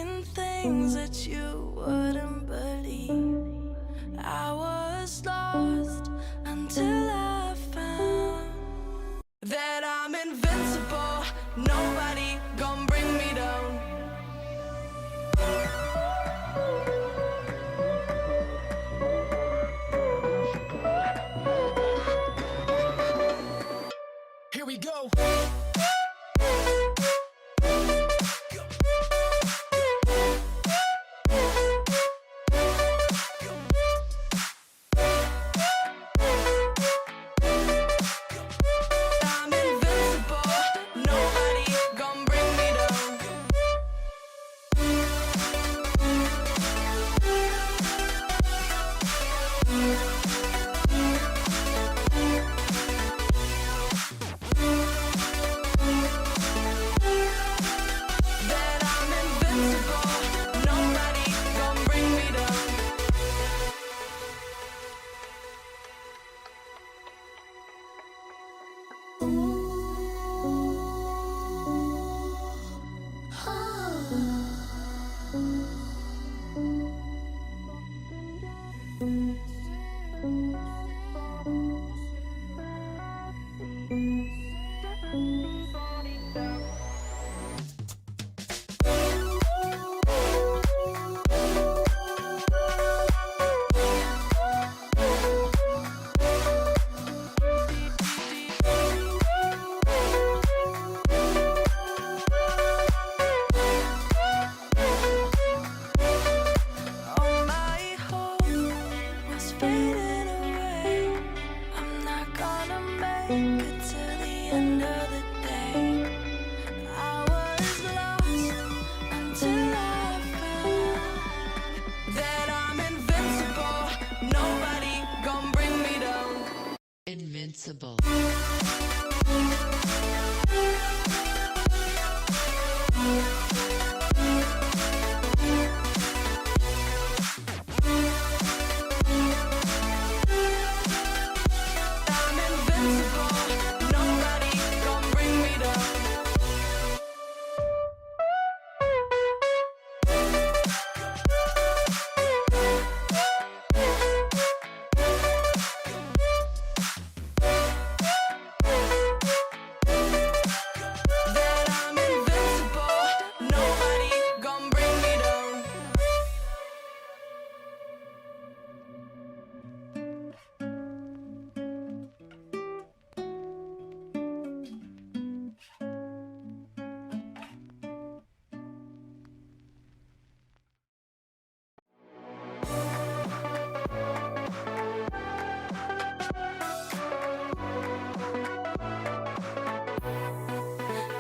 seen things that you wouldn't believe. I was lost until I found that I'm invincible. Nobody gon' bring me down. Here we go. I'm invincible. Nobody gon' bring me down. That I'm invincible. Nobody gon' bring me down. All my hope was fading away. I'm not gonna make it to the end of the day. I was lost until I found that I'm invincible. Nobody gon' bring me down. Invincible. I'm invincible. Nobody gon' bring me down. That I'm invincible. Nobody gon' bring me down.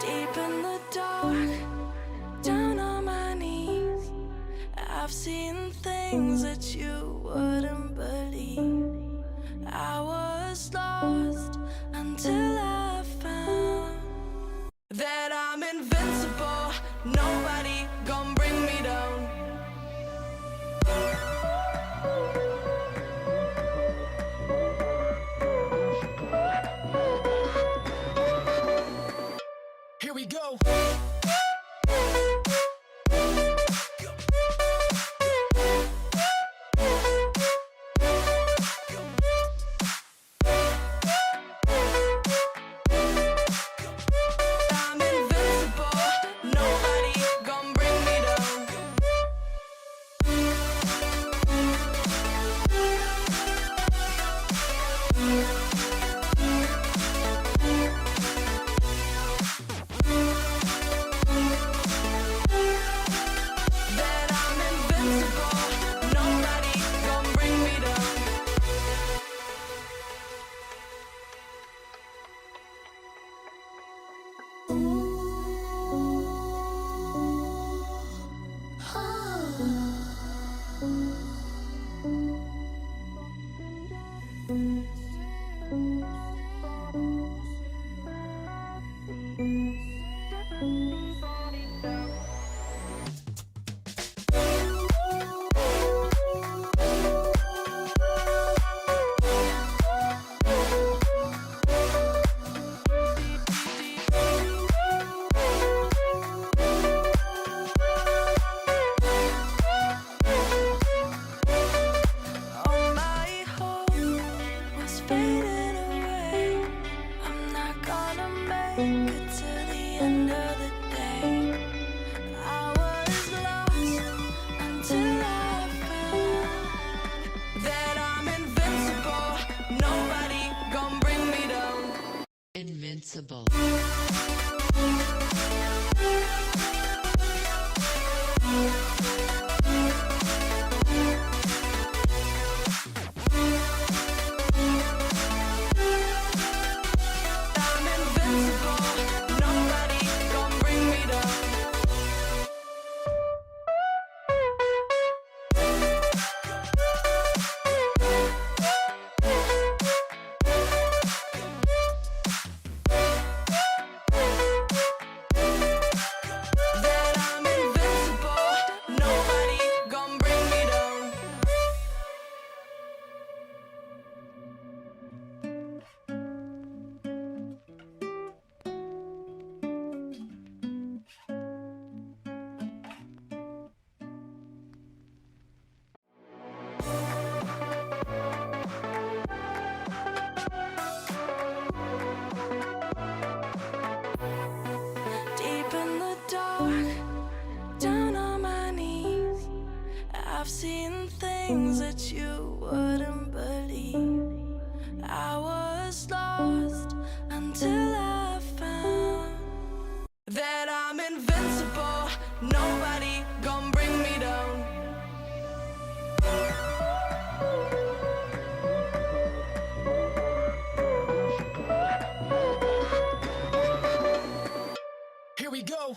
Deep in the dark, down on my knees, I've seen things that you wouldn't believe. I was lost until I found that I'm invincible. Nobody gon' bring me down. Here we go. Deep in the dark, down on my knees, I've seen things that you wouldn't believe. I was lost until I found that I'm invincible. Nobody gon' bring me down. Here we go.